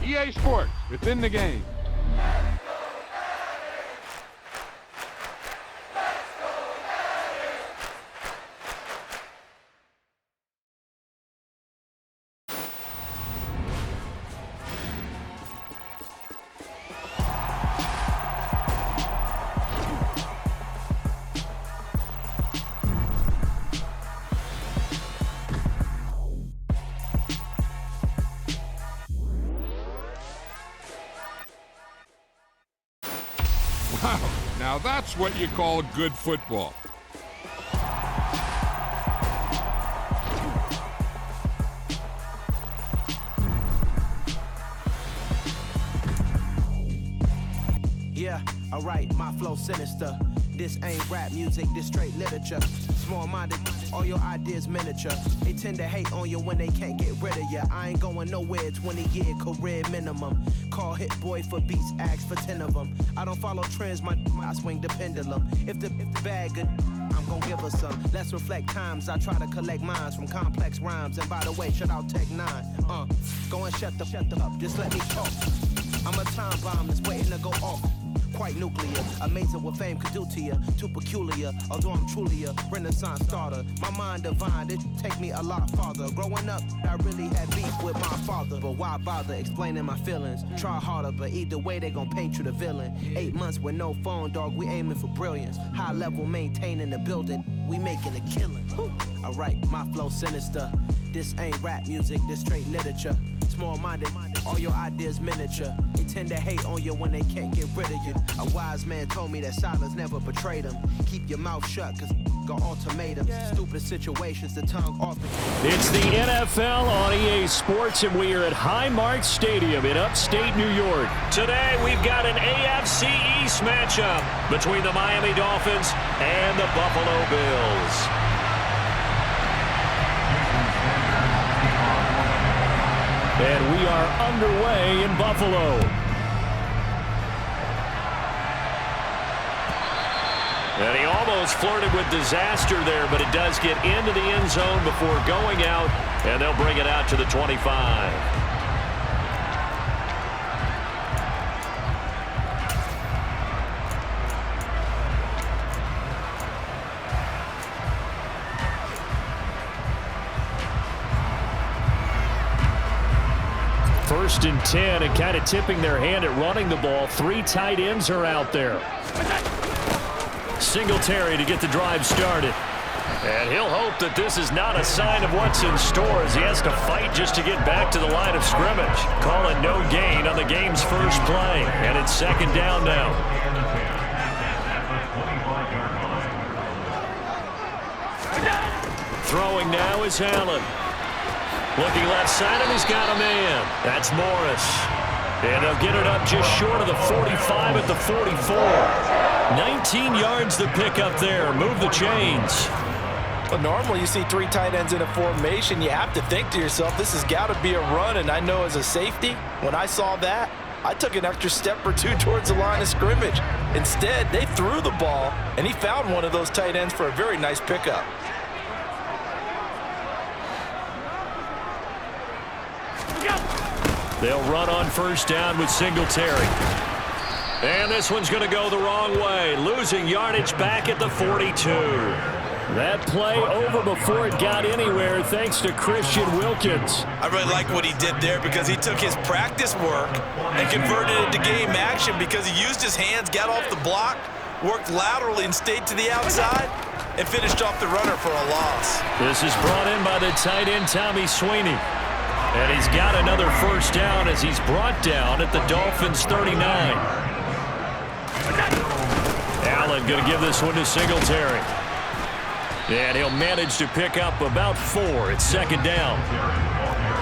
EA Sports, within the game. Wow, now that's what you call good football. Yeah, alright, my flow sinister. This ain't rap music, this straight literature. Small-minded, all your ideas miniature. They tend to hate on you when they can't get rid of you. I ain't going nowhere, 20-year career minimum. Call Hit Boy for beats, ask for 10 of them. I don't follow trends, I swing the pendulum. If the bag good, I'm gon' give her some. Let's reflect times, I try to collect minds from complex rhymes. And by the way, shout out Tech 9. Go and shut the up, just let me talk. I'm a time bomb that's waiting to go off. Quite nuclear, amazing what fame could do to you. Too peculiar, although I'm truly a renaissance starter. My mind divine, it take me a lot farther. Growing up, I really had beef with my father. But why bother explaining my feelings? Try harder, but either way they gon' paint you the villain. 8 months with no phone, dog, we aiming for brilliance. High level maintaining the building, we making a killing. Alright, my flow sinister. This ain't rap music, this straight literature. Small-minded, all your ideas miniature. They tend to hate on you when they can't get rid of you. A wise man told me that silence never betrayed him. Keep your mouth shut, cause got ultimatums. Stupid situations, the tongue off. It's the NFL on EA Sports, and we are at Highmark Stadium in upstate New York. Today, we've got an AFC East matchup between the Miami Dolphins and the Buffalo Bills. And we are underway in Buffalo. And he almost flirted with disaster there, but it does get into the end zone before going out, and they'll bring it out to the 25. First and 10, and kind of tipping their hand at running the ball. 3 tight ends are out there. Singletary to get the drive started. And he'll hope that this is not a sign of what's in store as he has to fight just to get back to the line of scrimmage. Call it no gain on the game's first play. And it's second down now. Throwing now is Allen. Looking left side, and he's got a man. That's Morris. And they'll get it up just short of the 45 at the 44. 19 yards to pick up there. Move the chains. But normally you see 3 tight ends in a formation. You have to think to yourself, this has got to be a run. And I know as a safety, when I saw that, I took an extra step or 2 towards the line of scrimmage. Instead, they threw the ball, and he found one of those tight ends for a very nice pickup. They'll run on first down with Singletary. And this one's going to go the wrong way. Losing yardage back at the 42. That play over before it got anywhere thanks to Christian Wilkins. I really like what he did there because he took his practice work and converted it to game action because he used his hands, got off the block, worked laterally and stayed to the outside, and finished off the runner for a loss. This is brought in by the tight end, Tommy Sweeney. And he's got another first down as he's brought down at the Dolphins' 39. Allen going to give this one to Singletary. And he'll manage to pick up about 4 at second down.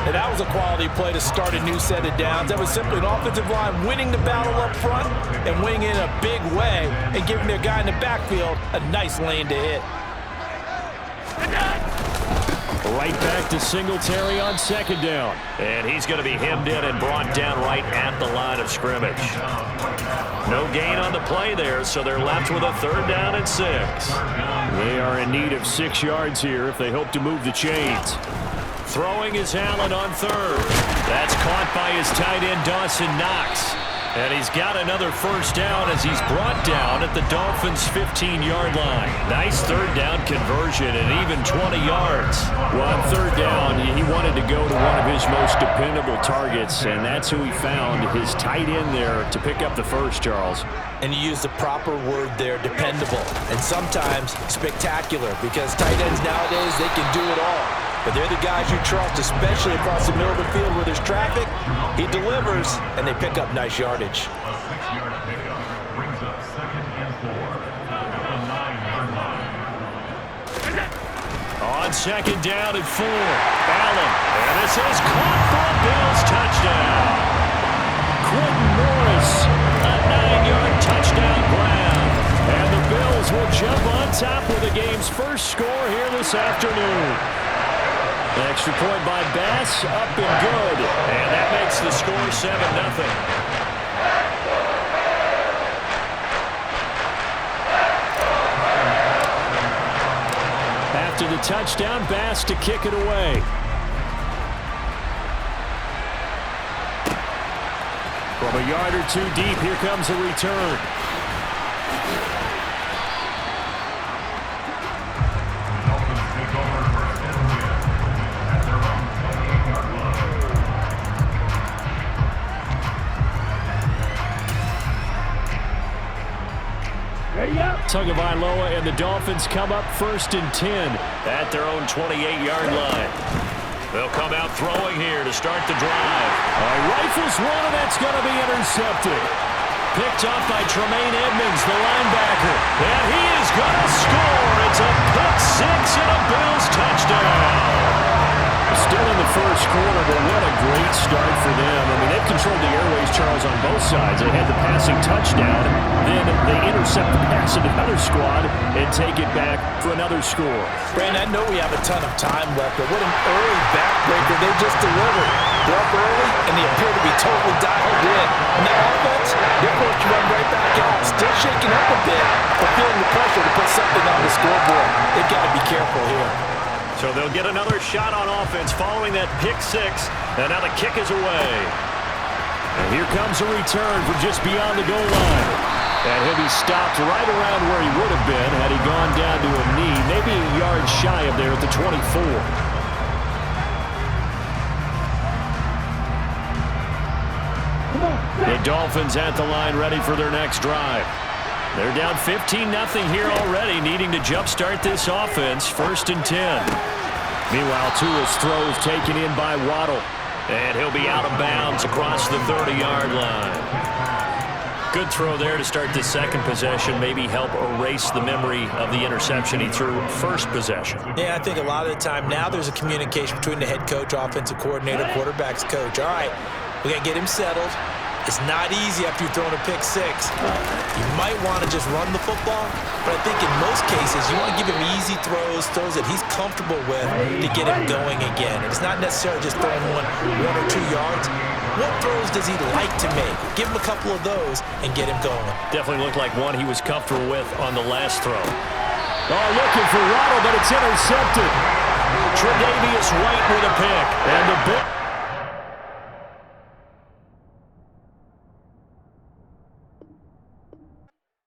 And that was a quality play to start a new set of downs. That was simply an offensive line winning the battle up front and winning it in a big way and giving their guy in the backfield a nice lane to hit. Right back to Singletary on second down. And he's going to be hemmed in and brought down right at the line of scrimmage. No gain on the play there, so they're left with a 3rd down and 6. They are in need of 6 yards here if they hope to move the chains. Throwing is Allen on third. That's caught by his tight end, Dawson Knox. And he's got another first down as he's brought down at the Dolphins' 15-yard line. Nice third down conversion and even 20 yards. Well, on third down, he wanted to go to one of his most dependable targets, and that's who he found, his tight end there, to pick up the first, Charles. And you use the proper word there, dependable, and sometimes spectacular, because tight ends nowadays, they can do it all. But they're the guys you trust, especially across the middle of the field where there's traffic. He delivers, and they pick up nice yardage. On second down and 4, Allen. And this is caught for a Bills touchdown. Quentin Morris, a 9-yard touchdown grab. And the Bills will jump on top with the game's first score here this afternoon. Extra point by Bass, up and good. And that makes the score 7-0. After the touchdown, Bass to kick it away. From a yard or two deep, here comes a return. Tagovailoa and the Dolphins come up 1st and 10 at their own 28-yard line. They'll come out throwing here to start the drive. Rifles one, and that's going to be intercepted. Picked off by Tremaine Edmonds, the linebacker. And he is going to score. It's a pick six and a Bills touchdown. Still in the first quarter, but what a great start for them. I mean, they've controlled the airways, Charles, on both sides. They had the passing touchdown, then they intercept the pass of another squad and take it back for another score. Brandon, I know we have a ton of time left, but what an early backbreaker they just delivered. They're up early, and they appear to be totally dialed in. And that offense, they're forced to run right back out. Still shaking up a bit, but feeling the pressure to put something on the scoreboard. They've got to be careful here. So they'll get another shot on offense following that pick six. And now the kick is away. And here comes a return from just beyond the goal line. And he'll be stopped right around where he would have been had he gone down to a knee, maybe a yard shy of there at the 24. The Dolphins at the line ready for their next drive. They're down 15-0 here already, needing to jumpstart this offense. 1st and 10. Meanwhile, Tua's throw is taken in by Waddle. And he'll be out of bounds across the 30-yard line. Good throw there to start the second possession. Maybe help erase the memory of the interception he threw first possession. Yeah, I think a lot of the time now there's a communication between the head coach, offensive coordinator, quarterback's coach. All right, we got to get him settled. It's not easy after you're throwing a pick six. You might want to just run the football, but I think in most cases you want to give him easy throws that he's comfortable with to get him going again. And it's not necessarily just throwing one or 2 yards. What throws does he like to make? Give him a couple of those and get him going. Definitely looked like one he was comfortable with on the last throw. Oh, looking for Waddle, but it's intercepted. Tre'Davious White with a pick. And the